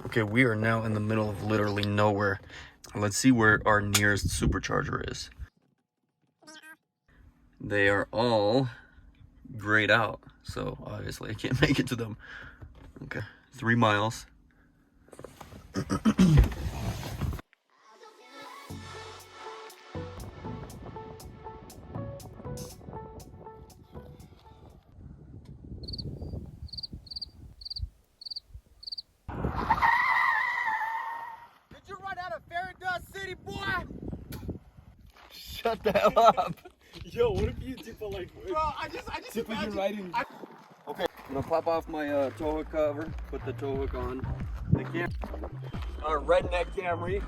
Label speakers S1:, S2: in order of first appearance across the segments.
S1: Okay, we are now in the middle of literally nowhere. Let's see where our nearest supercharger is. They are all grayed out, so obviously I can't make it to them. Okay, 3 miles. Shut the hell up.
S2: Yo, what if you dip like...
S3: Bro, I just
S2: dip
S3: imagine...
S2: riding...
S1: Okay, I'm gonna pop off my tow hook cover, put the tow hook on the our redneck Camry.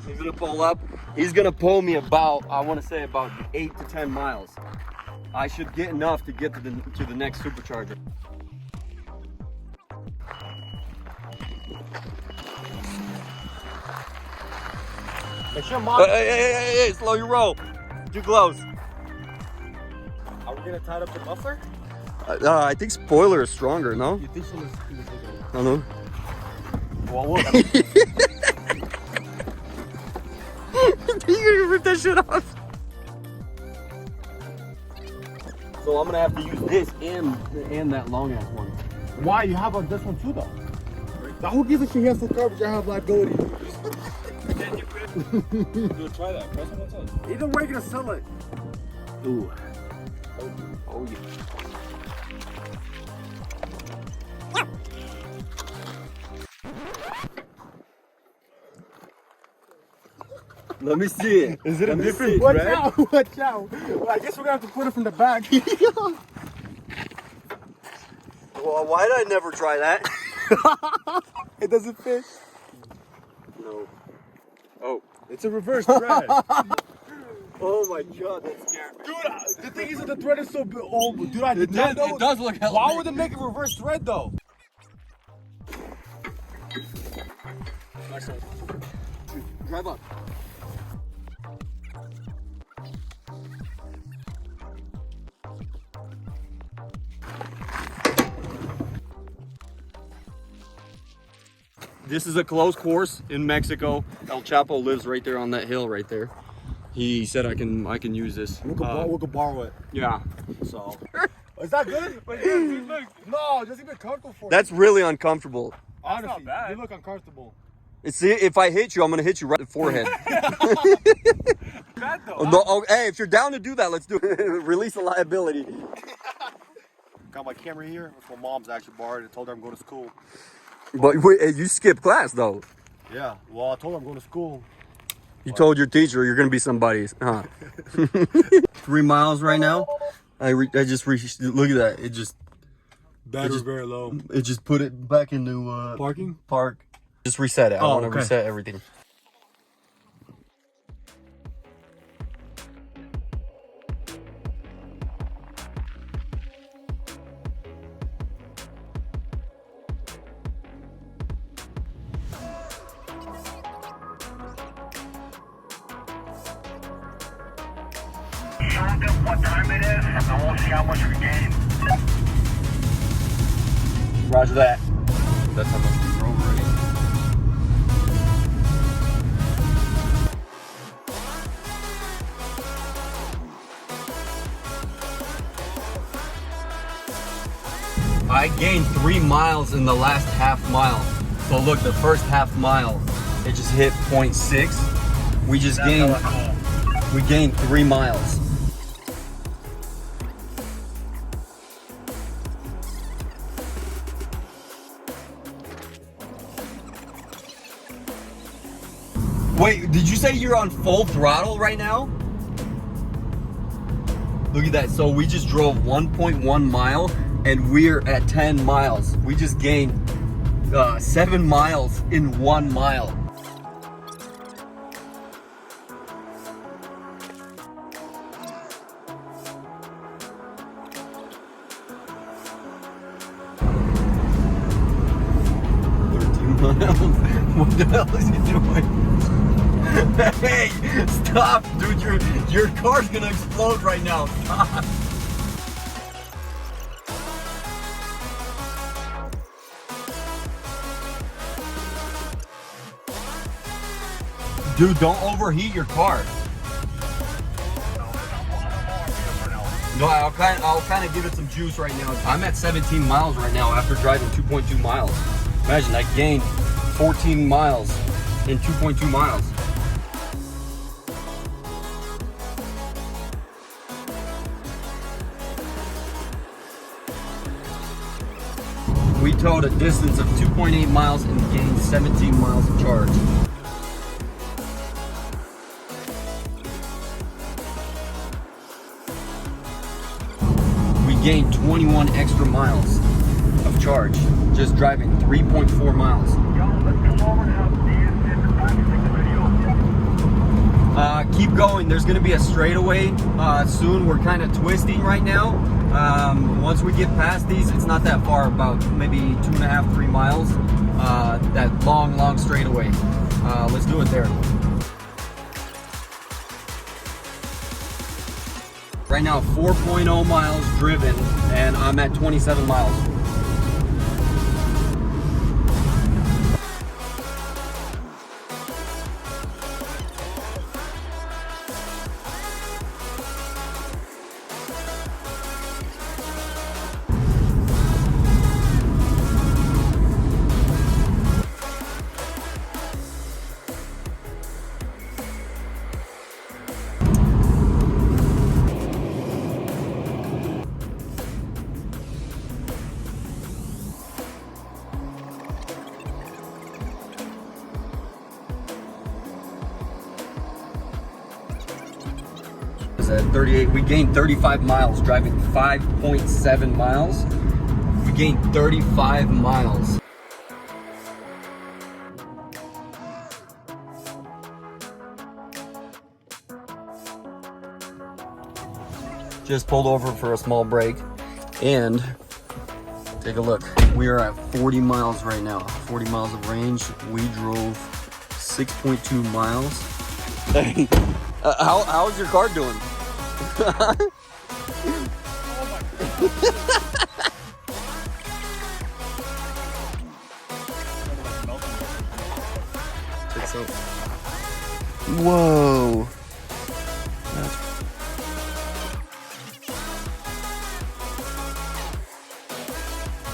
S1: He's gonna pull up. He's gonna pull me about, I wanna say about 8 to 10 miles. I should get enough to get to the next supercharger.
S3: Make sure mom...
S1: Hey, slow your roll. Too close.
S3: Are we gonna tie up the muffler?
S1: I think spoiler is stronger, no?
S3: You think so?
S1: I don't know.
S3: Well, we'll...
S1: You're gonna rip that shit off. So I'm gonna have to use this and that long ass one.
S3: Why? You have this one too, though. Now, who gives a shit? He has full coverage. I have liability.
S2: Dude, try that. Press it one time.
S3: Either way, you're gonna sell it.
S1: Ooh. Oh yeah. Let me see it.
S3: Is it a
S1: Let me
S3: different?
S1: see it,
S3: Watch
S1: Brad.
S3: out! Watch out! Well, I guess we're gonna have to put it from the back.
S1: Well, why did I never try that?
S3: It doesn't fit.
S1: No. Oh.
S3: It's a reverse thread.
S1: Oh my god, that's scary.
S3: Dude, the thing is that the thread is so big. Oh, dude, I did not know.
S1: It does look hella
S3: Why
S1: big.
S3: would they make a reverse thread though?
S1: Nice one. Drive up. This is a closed course in Mexico. El Chapo lives right there on that hill right there. He said I can use this.
S3: We could borrow it.
S1: Yeah.
S3: So. Is that good? No, just even comfortable for you.
S1: That's really uncomfortable.
S3: Honestly,
S2: not bad.
S3: you look uncomfortable.
S1: It's if I hit you, I'm gonna hit you right in the forehead.
S2: Bad though.
S1: Oh, no, oh, hey, if you're down to do that, let's do it. Release the liability.
S3: Got my Camry here. That's my mom's actually borrowed. I told her I'm going to school.
S1: But wait, you skipped class though.
S3: Yeah. Well, I told her I'm going to school.
S1: You told your teacher you're gonna be somebody's, huh? 3 miles right now. I just look at that. It just
S3: Battery very low.
S1: it just put it back into
S3: Parking?
S1: park. Just reset it. I want to
S3: okay.
S1: reset everything.
S4: Show them what time it is, and we'll see how much we gain.
S1: Roger that. That's how much we drove already. I gained 3 miles in the last half mile. So look, the first half mile, it just hit 0.6. We just gained, we gained 3 miles. Wait, did you say you're on full throttle right now? Look at that. So we just drove 1.1 mile and we're at 10 miles. We just gained 7 miles in 1 mile. What the hell is he doing? Hey, stop, dude! Your car's gonna explode right now. Stop. Dude, don't overheat your car. No, I'll kind of give it some juice right now. I'm at 17 miles right now after driving 2.2 miles. Imagine I gained 14 miles in 2.2 miles. We towed a distance of 2.8 miles and gained 17 miles of charge. We gained 21 extra miles of charge just driving 3.4 miles. Keep going. There's going to be a straightaway soon. We're kind of twisting right now. Once we get past these, it's not that far, about maybe 2.5, 3 miles. That long straightaway. Let's do it there. Right now, 4.0 miles driven, and I'm at 27 miles. At 38, we gained 35 miles driving 5.7 miles. We gained 35 miles. Just pulled over for a small break and take a look. We are at 40 miles right now. 40 miles of range. We drove 6.2 miles. Hey, how's your car doing?
S2: Oh my
S1: God. Whoa.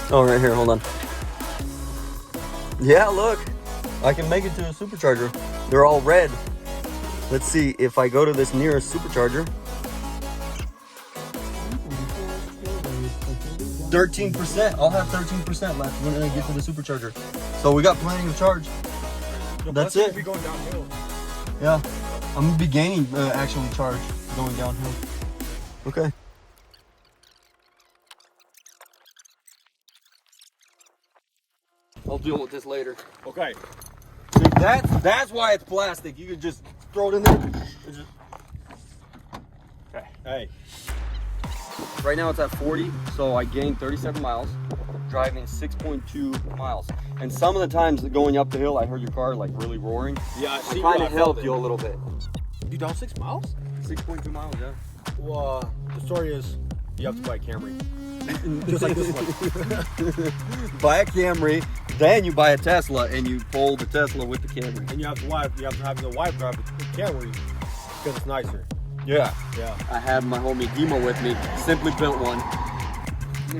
S1: Oh, right here, hold on. Yeah, look. I can make it to a supercharger. They're all red. Let's see if I go to this nearest supercharger. 13%. I'll have 13% left when I get to the supercharger. So we got plenty of charge. That's it.
S2: Be going downhill.
S1: Yeah, I'm gonna be gaining actually charge going downhill. Okay. I'll deal with this later.
S2: Okay.
S1: See, that's why it's plastic. You can just throw it in there.
S2: Okay. Hey.
S1: Right now it's at 40, so I gained 37 miles, driving 6.2 miles. And some of the times going up the hill, I heard your car like really roaring.
S2: Yeah, I see.
S1: Kind of helped you a little bit.
S3: You down 6 miles?
S1: 6.2 miles, yeah.
S3: Well, the story is you have to buy a Camry. Just like this one.
S1: Buy a Camry, then you buy a Tesla, and you pull the Tesla with the Camry.
S3: And you have to have the wife drive the Camry because it's nicer.
S1: Yeah.
S3: Yeah.
S1: I had my homie Demo with me. Simply built one.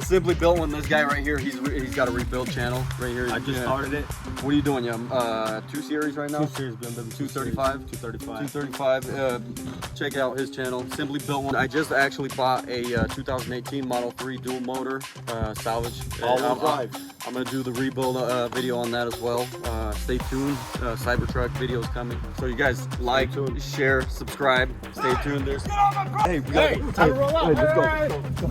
S1: Simply built one. This guy right here, he's got a rebuild channel right here.
S3: I just started it.
S1: What are you doing? 2 Series right now?
S3: 2 Series BMW.
S1: 235. 235. Check out his channel. Simply built one. I just actually bought a 2018 Model 3 dual motor salvage.
S3: All-wheel drive.
S1: I'm gonna do the rebuild video on that as well. Stay tuned. Cybertruck videos coming. So you guys like, share, subscribe. Stay tuned. There's. Hey,
S3: Hey, time to roll out.
S1: Let's go.